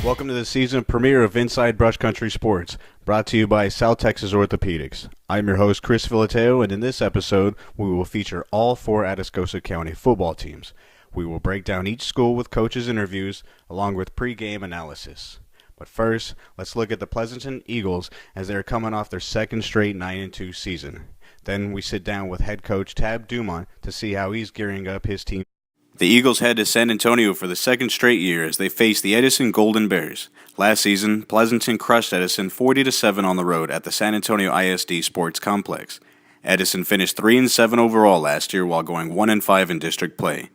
Welcome to the season premiere of Inside Brush Country Sports, brought to you by South Texas Orthopedics. I'm your host, Chris Filateo, and in this episode, we will feature all four Atascosa County football teams. We will break down each school with coaches' interviews, along with pre-game analysis. But first, let's look at the Pleasanton Eagles as they are coming off their second straight 9-2 season. Then we sit down with head coach Tab Dumont to see how he's gearing up his team. The Eagles head to San Antonio for the second straight year as they face the Edison Golden Bears. Last season, Pleasanton crushed Edison 40-7 on the road at the San Antonio ISD Sports Complex. Edison finished 3-7 overall last year while going 1-5 in district play.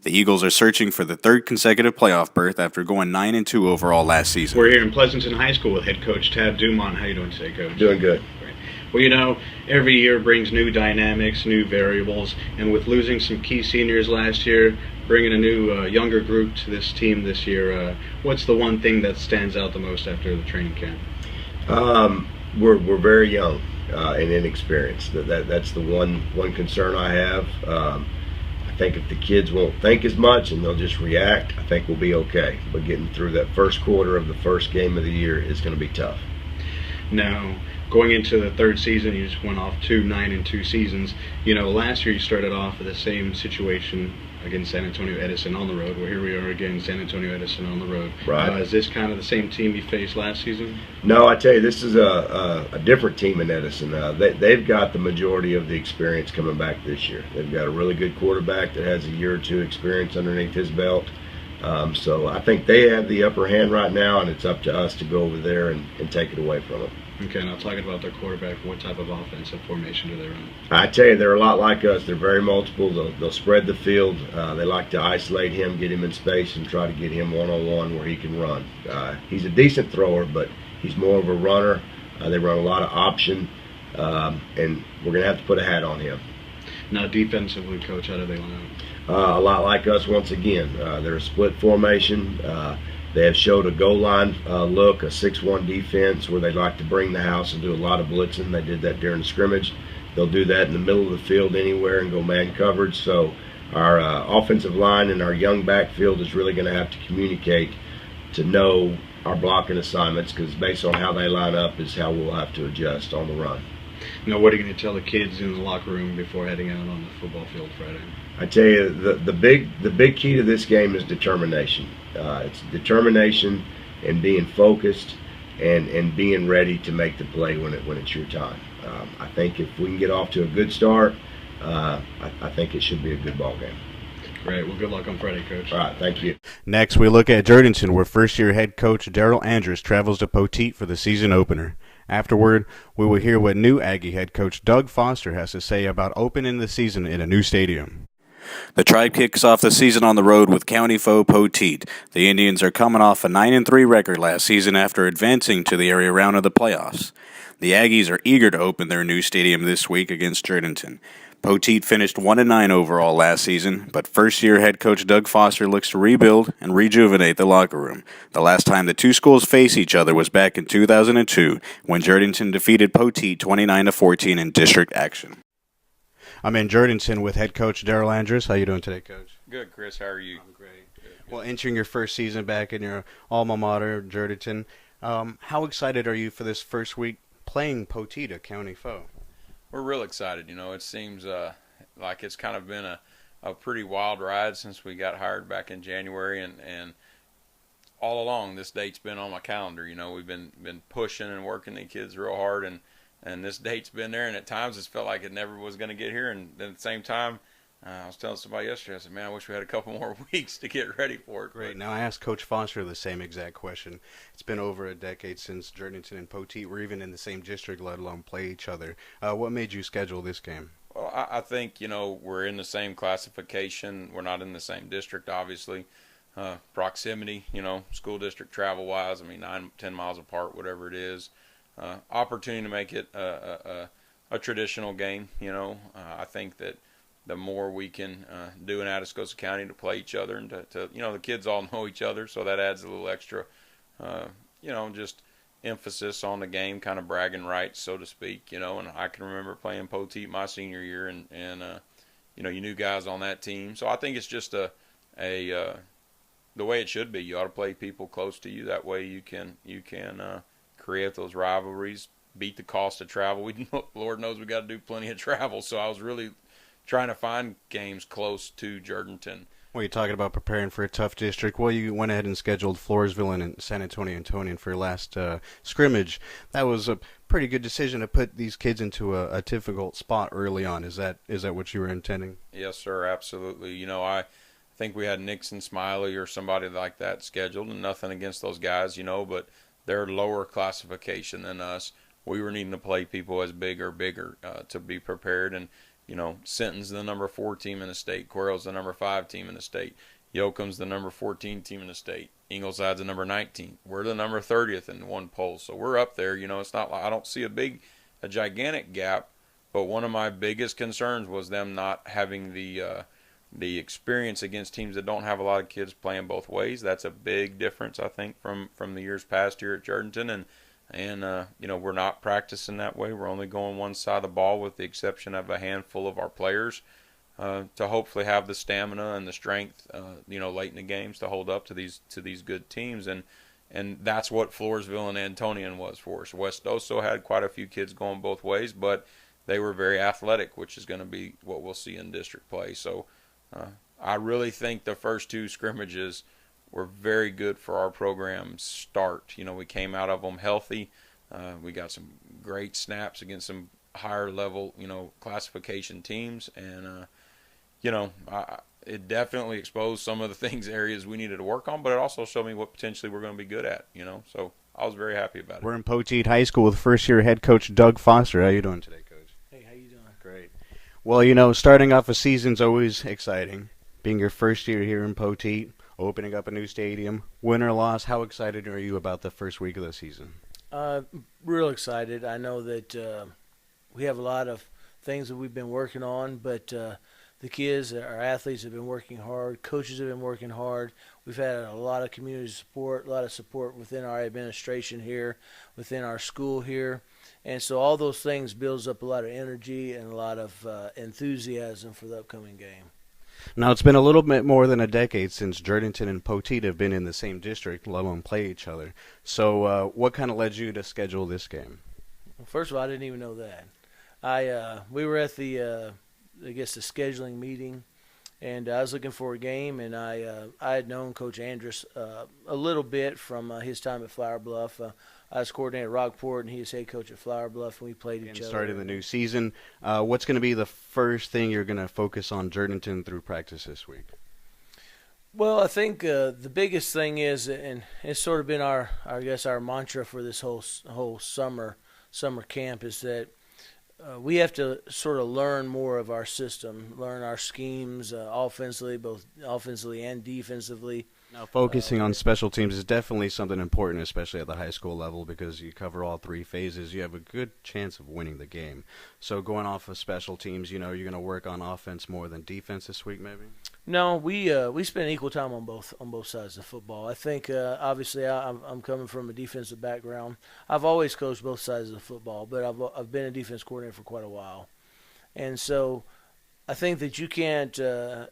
The Eagles are searching for the third consecutive playoff berth after going 9-2 overall last season. We're here in Pleasanton High School with head coach Tab Dumont. How you doing today, Coach? Doing good. Well, you know, every year brings new dynamics, new variables, and with losing some key seniors last year, bringing a new younger group to this team this year, what's the one thing that stands out the most after the training camp? We're very young and inexperienced. That's the one concern I have. I think if the kids won't think as much and they'll just react, I think we'll be okay. But getting through that first quarter of the first game of the year is going to be tough. Now, going into the third season, you just went off 2 9-2 seasons. You know, last year you started off with the same situation against San Antonio Edison on the road. Well, here we are again, San Antonio Edison on the road. Right. Is this kind of the same team you faced last season? No, I tell you, this is a different team in Edison. They've got the majority of the experience coming back this year. They've got a really good quarterback that has a year or two experience underneath his belt. So I think they have the upper hand right now, and it's up to us to go over there and take it away from them. Okay, now talking about their quarterback, what type of offensive formation do they run? I tell you, they're a lot like us. They're very multiple. They'll spread the field. They like to isolate him, get him in space, and try to get him one-on-one where he can run. He's a decent thrower, but he's more of a runner. They run a lot of option, and we're going to have to put a hat on him. Now, defensively, Coach, how do they line up? A lot like us once again. They're a split formation. They have showed a goal line look, a 6-1 defense where they like to bring the house and do a lot of blitzing. They did that during the scrimmage. They'll do that in the middle of the field anywhere and go man coverage. So our offensive line and our young backfield is really going to have to communicate to know our blocking assignments, because based on how they line up is how we'll have to adjust on the run. Now, what are you going to tell the kids in the locker room before heading out on the football field Friday? I tell you, the big key to this game is determination. It's determination and being focused and being ready to make the play when it's your time. I think if we can get off to a good start, I think it should be a good ball game. Great. Well, good luck on Friday, Coach. All right. Thank you. Next, we look at Jourdanton, where first-year head coach Daryl Andrews travels to Poteet for the season opener. Afterward, we will hear what new Aggie head coach Doug Foster has to say about opening the season in a new stadium. The Tribe kicks off the season on the road with county foe Poteet. The Indians are coming off a 9-3 record last season after advancing to the area round of the playoffs. The Aggies are eager to open their new stadium this week against Jourdanton. Poteet finished 1-9 overall last season, but first-year head coach Doug Foster looks to rebuild and rejuvenate the locker room. The last time the two schools faced each other was back in 2002 when Jourdanton defeated Poteet 29-14 in district action. I'm in Jourdanton with head coach Daryl Andrews. How you doing today, Coach? Good, Chris. How are you? I'm great. Good. Well, entering your first season back in your alma mater, Jourdanton, how excited are you for this first week playing Poteet, a county foe? We're real excited. You know, it seems like it's kind of been a pretty wild ride since we got hired back in January, and all along this date's been on my calendar. You know, we've been pushing and working the kids real hard, and this date's been there, and at times it's felt like it never was going to get here, and then at the same time, I was telling somebody yesterday, I said, man, I wish we had a couple more weeks to get ready for it. Great. Now, I asked Coach Foster the same exact question. It's been over a decade since Jourdanton and Poteet were even in the same district, let alone play each other. What made you schedule this game? Well, I think, you know, we're in the same classification. We're not in the same district, obviously. Proximity, you know, school district travel-wise, 9-10 miles apart, whatever it is. Opportunity to make it a traditional game, you know. I think that the more we can do in Atascosa County to play each other and to you know, the kids all know each other, so that adds a little extra, you know, just emphasis on the game, kind of bragging rights, so to speak, you know. And I can remember playing Poteet my senior year, and you know, you knew guys on that team. So I think it's just a the way it should be. You ought to play people close to you. That way you can create those rivalries, beat the cost of travel. Lord knows we got to do plenty of travel, so I was really trying to find games close to Jourdanton. Well, you're talking about preparing for a tough district. Well, you went ahead and scheduled Floresville and San Antonio for your last scrimmage. That was a pretty good decision to put these kids into a difficult spot early on. Is that what you were intending? Yes, sir, absolutely. I think we had Nixon Smiley or somebody like that scheduled, and nothing against those guys, but they're lower classification than us. We were needing to play people as big or bigger to be prepared. And Sinton's the number 4 team in the state. Quail's the number 5 team in the state. Yoakum's the number 14 team in the state. Ingleside's the number 19. We're the number 30th in one poll, so we're up there. It's not like I don't see a gigantic gap, but one of my biggest concerns was them not having the experience against teams that don't have a lot of kids playing both ways. That's a big difference, I think, from the years past here at Jourdanton. And we're not practicing that way. We're only going one side of the ball with the exception of a handful of our players to hopefully have the stamina and the strength, late in the games to hold up to these good teams. And that's what Floresville and Antonian was for us. West Oso had quite a few kids going both ways, but they were very athletic, which is going to be what we'll see in district play. So I really think the first 2 scrimmages were very good for our program's start. We came out of them healthy. We got some great snaps against some higher level, classification teams. And, it definitely exposed some of the areas we needed to work on, but it also showed me what potentially we're going to be good at, So I was very happy about it. We're in Poteet High School with first-year head coach Doug Foster. How you doing today, Coach? Hey, how you doing? Great. Well, starting off a season's always exciting. Being your first year here in Poteet, opening up a new stadium, win or loss, how excited are you about the first week of the season? Real excited. I know that we have a lot of things that we've been working on, but the kids, our athletes have been working hard. Coaches have been working hard. We've had a lot of community support, a lot of support within our administration here, within our school here. And so all those things builds up a lot of energy and a lot of enthusiasm for the upcoming game. Now, it's been a little bit more than a decade since Jourdanton and Poteet have been in the same district, let alone play each other. So what kind of led you to schedule this game? Well, first of all, I didn't even know that. We were at the scheduling meeting, and I was looking for a game, and I had known Coach Andrus a little bit from his time at Flower Bluff. I was coordinator at Rockport, and he was head coach at Flower Bluff, and we played each other. Starting the new season, what's going to be the first thing you're going to focus on Jourdanton through practice this week? Well, I think the biggest thing is, and it's sort of been our mantra for this whole summer camp, is that we have to sort of learn more of our system, learn our schemes offensively, both offensively and defensively. Now, focusing on special teams is definitely something important, especially at the high school level, because you cover all 3 phases. You have a good chance of winning the game. So going off of special teams, you're going to work on offense more than defense this week, maybe? No, we spend equal time on both sides of football. I think obviously I'm coming from a defensive background. I've always coached both sides of the football, but I've been a defense coordinator for quite a while, and so I think that you can't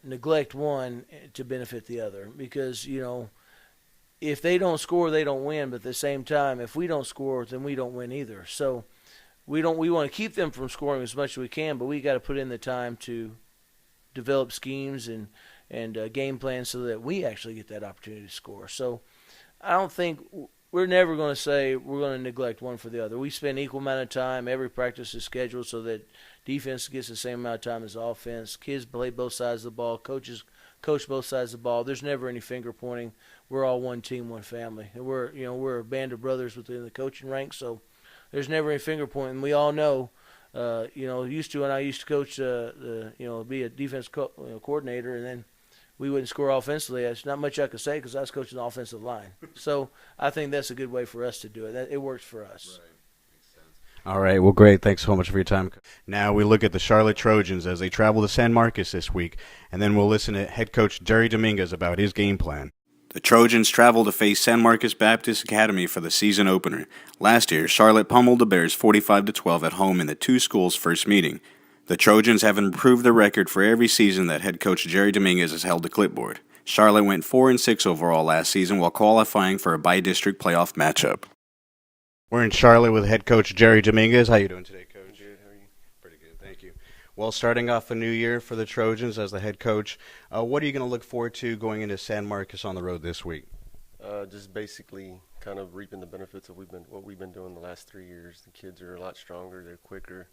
neglect one to benefit the other, because if they don't score, they don't win. But at the same time, if we don't score, then we don't win either. So we want to keep them from scoring as much as we can, but we got to put in the time to develop schemes and game plans so that we actually get that opportunity to score. So I don't think we're never going to say we're going to neglect one for the other. We spend equal amount of time. Every practice is scheduled so that defense gets the same amount of time as offense. Kids play both sides of the ball. Coaches coach both sides of the ball. There's never any finger pointing. We're all one team, one family. And we're a band of brothers within the coaching ranks, so there's never any finger pointing. We all know, used to when I used to coach, be a defense coordinator, and then we wouldn't score offensively. There's not much I could say because I was coaching the offensive line. So I think that's a good way for us to do it. It works for us. Right. All right, well, great. Thanks so much for your time. Now we look at the Charlotte Trojans as they travel to San Marcos this week, and then we'll listen to head coach Jerry Dominguez about his game plan. The Trojans travel to face San Marcos Baptist Academy for the season opener. Last year, Charlotte pummeled the Bears 45-12 at home in the two schools' first meeting. The Trojans have improved their record for every season that head coach Jerry Dominguez has held the clipboard. Charlotte went 4-6 overall last season while qualifying for a by-district playoff matchup. We're in Charlotte with head coach Jerry Dominguez. How you doing today, Coach? Good. How are you? Pretty good, thank you. Well, starting off a new year for the Trojans as the head coach, what are you going to look forward to going into San Marcos on the road this week? Just basically kind of reaping the benefits of what we've been doing the last 3 years. The kids are a lot stronger. They're quicker.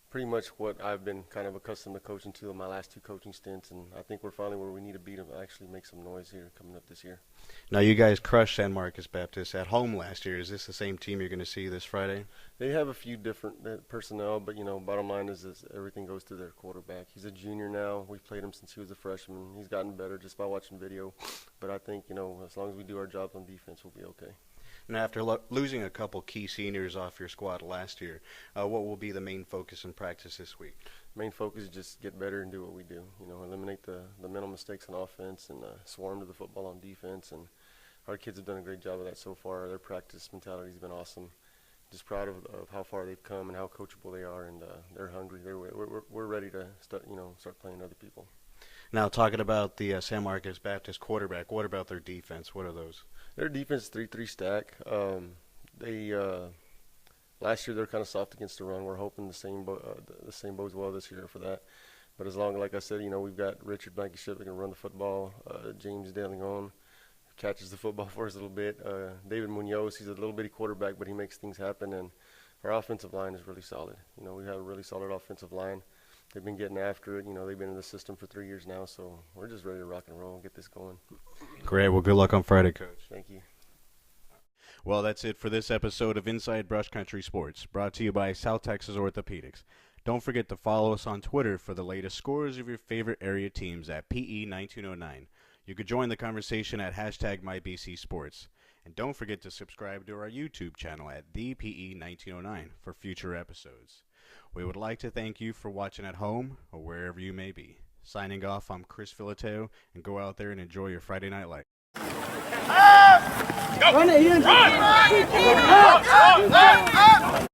Pretty much what I've been kind of accustomed to coaching to in my last 2 coaching stints, and I think we're finally where we need to beat them, actually make some noise here coming up this year. Now, you guys crushed San Marcos Baptist at home last year. Is this the same team you're going to see this Friday? They have a few different personnel, but, bottom line is everything goes to their quarterback. He's a junior now. We've played him since he was a freshman. He's gotten better just by watching video. But I think, as long as we do our jobs on defense, we'll be okay. Now, after losing a couple key seniors off your squad last year, what will be the main focus in practice this week? Main focus is just get better and do what we do. Eliminate the mental mistakes on offense and swarm to the football on defense. And our kids have done a great job of that so far. Their practice mentality has been awesome. Just proud of how far they've come and how coachable they are, and they're hungry. We're ready to start playing other people. Now, talking about the San Marcos Baptist quarterback, what about their defense? What are those? Their defense is 3-3 stack. Last year they were kind of soft against the run. We're hoping the same bodes well this year for that. But as long, like I said, we've got Richard Blankenship that can run the football. James DeLeon catches the football for us a little bit. David Munoz, he's a little bitty quarterback, but he makes things happen. And our offensive line is really solid. We have a really solid offensive line. They've been getting after it. They've been in the system for 3 years now, so we're just ready to rock and roll and get this going. Great. Well, good luck on Friday, Coach. Thank you. Well, that's it for this episode of Inside Brush Country Sports, brought to you by South Texas Orthopedics. Don't forget to follow us on Twitter for the latest scores of your favorite area teams at PE1909. You could join the conversation at #MyBCSports. And don't forget to subscribe to our YouTube channel at ThePE1909 for future episodes. We would like to thank you for watching at home or wherever you may be. Signing off, I'm Chris Filateo, and go out there and enjoy your Friday night life. Run it, Ian! Run!